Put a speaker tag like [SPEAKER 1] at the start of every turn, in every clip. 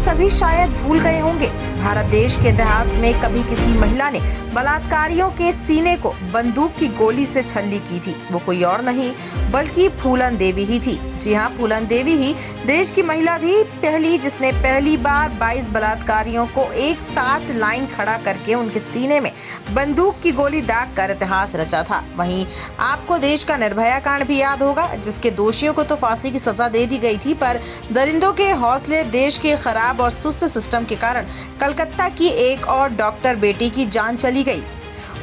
[SPEAKER 1] सभी शायद भूल गए होंगे, भारत देश के इतिहास में कभी किसी महिला ने बलात्कारियों के सीने को बंदूक की गोली से छल्ली की थी। वो कोई और नहीं बल्कि फूलन देवी ही थी। जी हाँ, फूलन देवी ही देश की महिला थी पहली जिसने पहली बार 22 बलात्कारियों को एक साथ लाइन खड़ा करके उनके सीने में बंदूक की गोली दाग कर इतिहास रचा था। वहीं आपको देश का निर्भया कांड भी याद होगा, जिसके दोषियों को तो फांसी की सजा दे दी गई थी, पर दरिंदों के हौसले, देश के खराब और सुस्त सिस्टम के कारण कलकत्ता की एक और डॉक्टर बेटी की जान चली गई।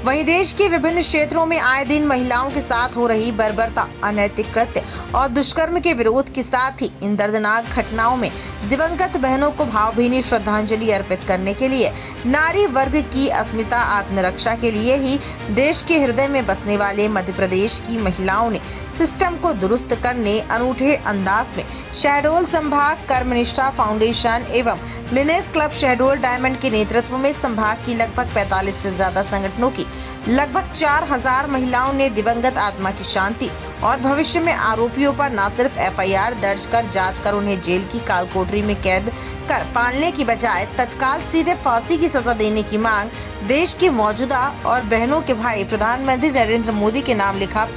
[SPEAKER 1] वहीं देश के विभिन्न क्षेत्रों में आए दिन महिलाओं के साथ हो रही बर्बरता, अनैतिक कृत्य और दुष्कर्म के विरोध के साथ ही इन दर्दनाक घटनाओं में दिवंगत बहनों को भावभीनी श्रद्धांजलि अर्पित करने के लिए नारी वर्ग की अस्मिता आत्मरक्षा के लिए ही देश के हृदय में बसने वाले मध्य प्रदेश की महिलाओं ने सिस्टम को दुरुस्त करने अनूठे अंदाज में शहडोल संभाग कर्मनिष्ठा फाउंडेशन एवं लिनेस क्लब शहडोल डायमंड के नेतृत्व में संभाग की लगभग 45 से ज्यादा संगठनों की लगभग 4000 महिलाओं ने दिवंगत आत्मा की शांति और भविष्य में आरोपियों पर न सिर्फ FIR दर्ज कर जांच कर उन्हें जेल की कालकोठरी में कैद कर पालने की बजाय तत्काल सीधे फांसी की सजा देने की मांग देश की मौजूदा और बहनों के भाई प्रधानमंत्री नरेंद्र मोदी के नाम लिखा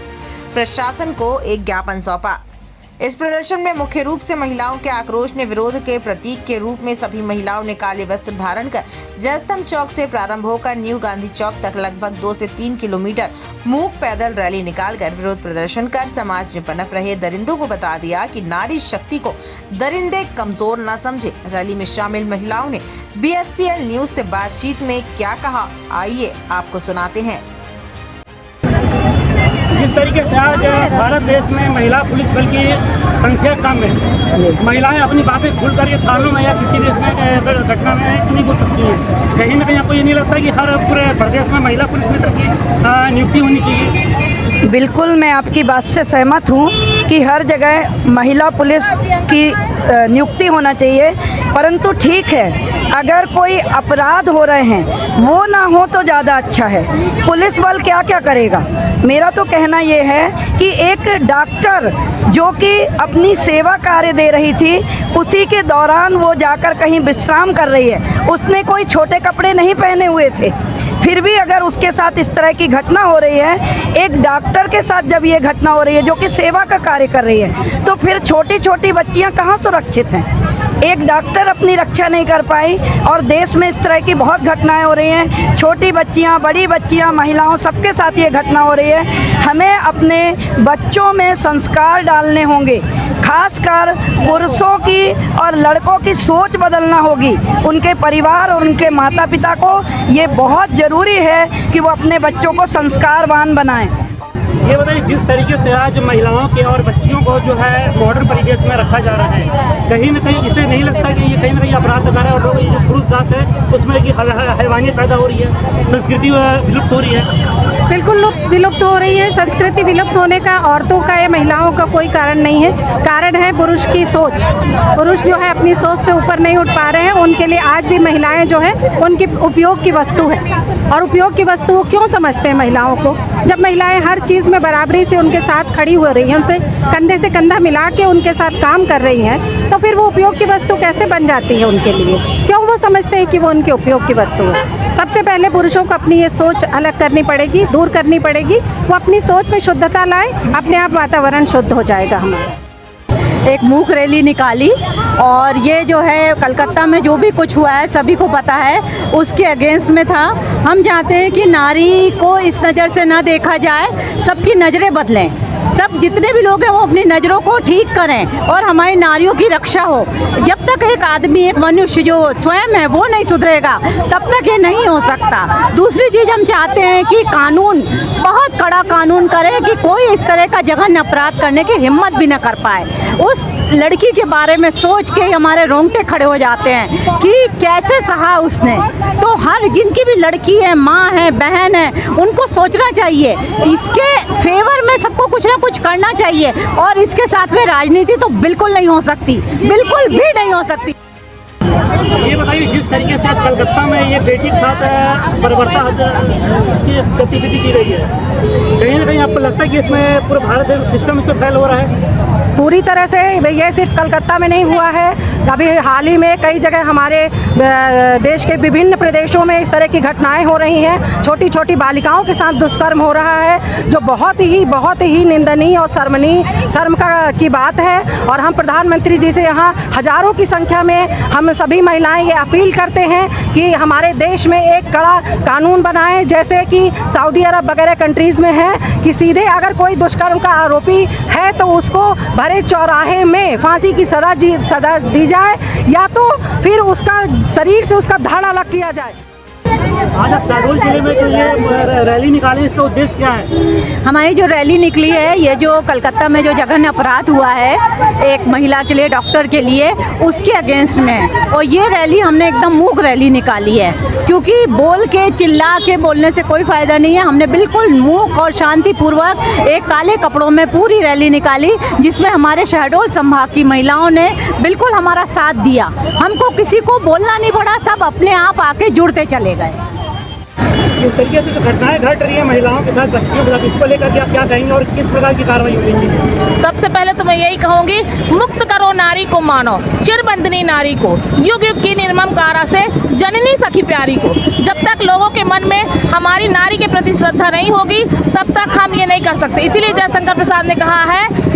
[SPEAKER 1] प्रशासन को एक ज्ञापन सौंपा। इस प्रदर्शन में मुख्य रूप से महिलाओं के आक्रोश ने विरोध के प्रतीक के रूप में सभी महिलाओं ने काले वस्त्र धारण कर जयस्तंभ चौक से प्रारंभ होकर न्यू गांधी चौक तक लगभग 2 से 3 किलोमीटर मूक पैदल रैली निकालकर विरोध प्रदर्शन कर समाज में पनप रहे दरिंदों को बता दिया कि नारी शक्ति को दरिंदे कमजोर न समझे। रैली में शामिल महिलाओं ने BSPL न्यूज से बातचीत में क्या कहा, आइए आपको सुनाते हैं।
[SPEAKER 2] जिस तरीके से आज भारत देश में महिला पुलिस बल की संख्या कम है, महिलाएं अपनी बातें खुल करके थानों में या किसी भी घटना में नहीं बोल सकती हैं। कहीं ना कहीं आपको ये नहीं लगता कि हर पूरे प्रदेश में महिला पुलिस मित्र की नियुक्ति होनी चाहिए?
[SPEAKER 3] बिल्कुल, मैं आपकी बात से सहमत हूँ कि हर जगह महिला पुलिस की नियुक्ति होना चाहिए, परंतु ठीक है अगर कोई अपराध हो रहे हैं वो ना हो तो ज़्यादा अच्छा है। पुलिस बल क्या क्या करेगा? मेरा तो कहना ये है कि एक डॉक्टर जो कि अपनी सेवा कार्य दे रही थी, उसी के दौरान वो जाकर कहीं विश्राम कर रही है, उसने कोई छोटे कपड़े नहीं पहने हुए थे, फिर भी अगर उसके साथ इस तरह की घटना हो रही है, एक डॉक्टर के साथ जब ये घटना हो रही है जो कि सेवा का कार्य कर रही है, तो फिर छोटी छोटी बच्चियां कहाँ सुरक्षित हैं? एक डॉक्टर अपनी रक्षा नहीं कर पाई और देश में इस तरह की बहुत घटनाएं हो रही हैं। छोटी बच्चियां, बड़ी बच्चियां, महिलाओं सबके साथ ये घटना हो रही है। हमें अपने बच्चों में संस्कार डालने होंगे, खासकर पुरुषों की और लड़कों की सोच बदलना होगी। उनके परिवार और उनके माता पिता को ये बहुत ज़रूरी है कि वो अपने बच्चों को संस्कारवान बनाएं।
[SPEAKER 2] ये बताइए, जिस तरीके से आज महिलाओं के और बच्चियों को जो है मॉडर्न परिवेश में रखा जा रहा है, कहीं ना कहीं इसे नहीं लगता कि ये कहीं ना कहीं अपराध कर रहा है और लोग ये जो पुरुष जात है उसमें की हैवानियत पैदा हो रही है, संस्कृति विलुप्त हो रही है?
[SPEAKER 4] बिल्कुल विलुप्त हो रही है। संस्कृति विलुप्त होने का औरतों का या महिलाओं का कोई कारण नहीं है। कारण है पुरुष की सोच। पुरुष जो है अपनी सोच से ऊपर नहीं उठ पा रहे हैं। उनके लिए आज भी महिलाएं जो है उनकी उपयोग की वस्तु है। और उपयोग की वस्तु क्यों समझते हैं महिलाओं को? जब महिलाएं हर चीज़ में बराबरी से उनके साथ खड़ी हो रही हैं, उनसे कंधे से कंधा मिला के उनके साथ काम कर रही हैं, तो फिर वो उपयोग की वस्तु कैसे बन जाती है उनके लिए? क्यों वो समझते हैं कि वो उनके उपयोग की वस्तु है? सबसे पहले पुरुषों को अपनी ये सोच अलग करनी पड़ेगी, दूर करनी पड़ेगी। वो अपनी सोच में शुद्धता लाए, अपने आप वातावरण शुद्ध हो जाएगा हमारा।
[SPEAKER 5] एक मूक रैली निकाली और ये जो है कलकत्ता में जो भी कुछ हुआ है सभी को पता है, उसके अगेंस्ट में था। हम चाहते हैं कि नारी को इस नज़र से ना देखा जाए, सबकी नज़रें बदलें। सब जितने भी लोग हैं वो अपनी नज़रों को ठीक करें और हमारी नारियों की रक्षा हो। जब तक एक आदमी, एक मनुष्य जो स्वयं है वो नहीं सुधरेगा तब तक ये नहीं हो सकता। दूसरी चीज़ हम चाहते हैं कि कानून, बहुत कड़ा कानून करे कि कोई इस तरह का जघन्य अपराध करने की हिम्मत भी न कर पाए। उस लड़की के बारे में सोच के हमारे रोंगटे खड़े हो जाते हैं कि कैसे सहा उसने। तो हर जिनकी भी लड़की है, माँ है, बहन है, उनको सोचना चाहिए। इसके फेवर में सबको कुछ ना कुछ करना चाहिए और इसके साथ में राजनीति तो बिल्कुल नहीं हो सकती, बिल्कुल भी नहीं हो सकती।
[SPEAKER 2] ये बताइए, जिस तरीके से आज कलकत्ता में ये बेटी के साथ बर्बरता की गतिविधि की गई है, कहीं ना कहीं आपको लगता है कि इसमें पूरे भारत देश सिस्टम से फैल हो रहा है?
[SPEAKER 4] पूरी तरह से ये सिर्फ कलकत्ता में नहीं हुआ है, अभी हाल ही में कई जगह हमारे देश के विभिन्न प्रदेशों में इस तरह की घटनाएं हो रही हैं। छोटी छोटी बालिकाओं के साथ दुष्कर्म हो रहा है, जो बहुत ही निंदनीय और शर्म की बात है। और हम प्रधानमंत्री जी से यहाँ हजारों की संख्या में हम सभी महिलाएं ये अपील करते हैं कि हमारे देश में एक कड़ा कानून बनाएं, जैसे कि सऊदी अरब वगैरह कंट्रीज़ में है कि सीधे अगर कोई दुष्कर्म का आरोपी है तो उसको भरे चौराहे में फांसी की सजा दी जाए, या तो फिर उसका शरीर से उसका धड़ अलग किया जाए।
[SPEAKER 2] आज आप शहडोल जिले में जो ये रैली निकाली, इसका उद्देश्य क्या है?
[SPEAKER 5] हमारी जो रैली निकली है, ये जो कलकत्ता में जो जघन्य अपराध हुआ है एक महिला के लिए, डॉक्टर के लिए, उसके अगेंस्ट में। और ये रैली हमने एकदम मूक रैली निकाली है, क्योंकि बोल के चिल्ला के बोलने से कोई फ़ायदा नहीं है। हमने बिल्कुल मूक और शांतिपूर्वक एक काले कपड़ों में पूरी रैली निकाली, जिसमें हमारे शहडोल संभाग की महिलाओं ने बिल्कुल हमारा साथ दिया। हमको किसी को बोलना नहीं पड़ा, सब अपने आप आके जुड़ते चले गए।
[SPEAKER 2] इस तरीके से जो घटनाएं घट रही है महिलाओं के साथ, बच्चियों के साथ, इसको लेकर के आप क्या कहेंगे और किस प्रकार की कार्रवाई होगी?
[SPEAKER 6] सबसे पहले तो मैं यही कहूँगी, मुक्त करो नारी को, मानो चिरबंदनी नारी को, युग युग की निर्मम कारा से जननी सखी प्यारी को। जब तक लोगों के मन में हमारी नारी के प्रति श्रद्धा नहीं होगी, तब तक हम ये नहीं कर सकते। इसीलिए जयशंकर प्रसाद ने कहा है,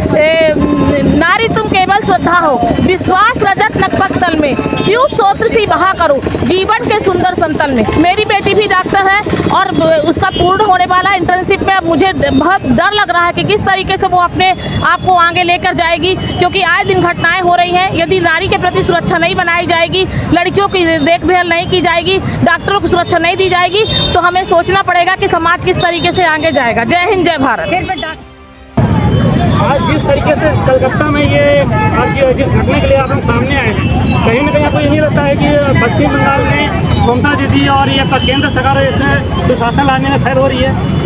[SPEAKER 6] नारी तुम केवल श्रद्धा हो, विश्वास रजत नखपत तल में, क्यों सोत्र सी बहा करो जीवन के सुंदर समतल में। मेरी बेटी भी डॉक्टर है और उसका पूर्ण होने वाला इंटर्नशिप में। अब मुझे बहुत डर लग रहा है कि किस तरीके से वो अपने आप को आगे लेकर जाएगी, क्योंकि आए दिन घटनाएं हो रही हैं। यदि नारी के प्रति सुरक्षा नहीं बनाई जाएगी, लड़कियों की देखभाल नहीं की जाएगी, डॉक्टरों को सुरक्षा नहीं दी जाएगी, तो हमें सोचना पड़ेगा कि समाज किस तरीके से आगे जाएगा। जय हिंद, जय भारत।
[SPEAKER 2] आज जिस तरीके से कलकत्ता में ये आज जिस घटने के लिए आप हम सामने आए हैं, कहीं ना कहीं आपको ये नहीं लगता है कि पश्चिम बंगाल में ममता दीदी और ये केंद्र सरकार इसमें सुशासन लाने में फेल हो रही है?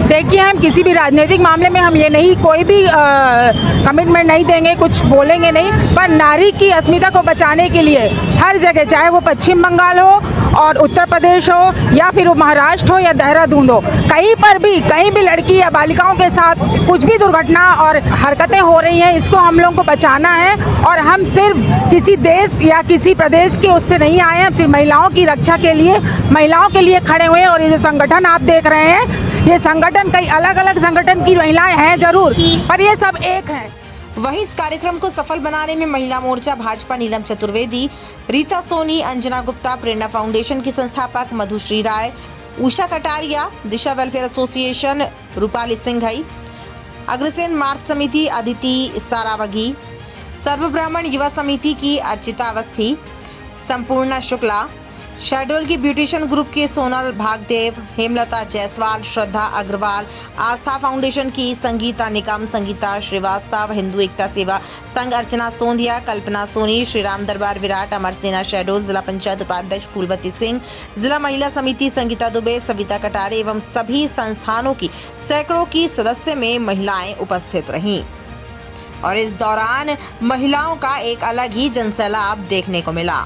[SPEAKER 4] देखिए, हम किसी भी राजनीतिक मामले में हम ये नहीं, कोई भी कमिटमेंट नहीं देंगे, कुछ बोलेंगे नहीं, पर नारी की अस्मिता को बचाने के लिए हर जगह, चाहे वो पश्चिम बंगाल हो और उत्तर प्रदेश हो या फिर वो महाराष्ट्र हो या देहरादून हो, कहीं भी लड़की या बालिकाओं के साथ कुछ भी दुर्घटना और हरकतें हो रही हैं, इसको हम लोगों को बचाना है। और हम सिर्फ किसी देश या किसी प्रदेश के उससे नहीं आए हैं, हम सिर्फ महिलाओं की रक्षा के लिए, महिलाओं के लिए खड़े हुए हैं। और ये जो संगठन आप देख रहे हैं, ये संगठन कई अलग अलग संगठन की महिलाएं हैं जरूर, पर ये सब एक हैं।
[SPEAKER 1] वहीं इस कार्यक्रम को सफल बनाने में महिला मोर्चा भाजपा नीलम चतुर्वेदी, रीता सोनी, अंजना गुप्ता, प्रेरणा फाउंडेशन की संस्थापक मधुश्री राय, उषा कटारिया, दिशा वेलफेयर एसोसिएशन रूपाली सिंघई, अग्रसेन मार्ग समिति अदिति सारावगी, सर्व ब्राह्मण युवा समिति की अर्चिता अवस्थी, संपूर्णा शुक्ला, शहडोल की ब्यूटिशियन ग्रुप के सोनल भागदेव, हेमलता जायसवाल, श्रद्धा अग्रवाल, आस्था फाउंडेशन की संगीता निकम, संगीता श्रीवास्तव, हिंदू एकता सेवा संघ अर्चना सोंधिया, कल्पना सोनी, श्री राम दरबार विराट, अमर सेना शहडोल, जिला पंचायत उपाध्यक्ष फूलवती सिंह, जिला महिला समिति संगीता दुबे, सविता कटारे एवं सभी संस्थानों की सैकड़ों की सदस्य में महिलाएं उपस्थित रहीं। और इस दौरान महिलाओं का एक अलग ही जनसैलाब देखने को मिला।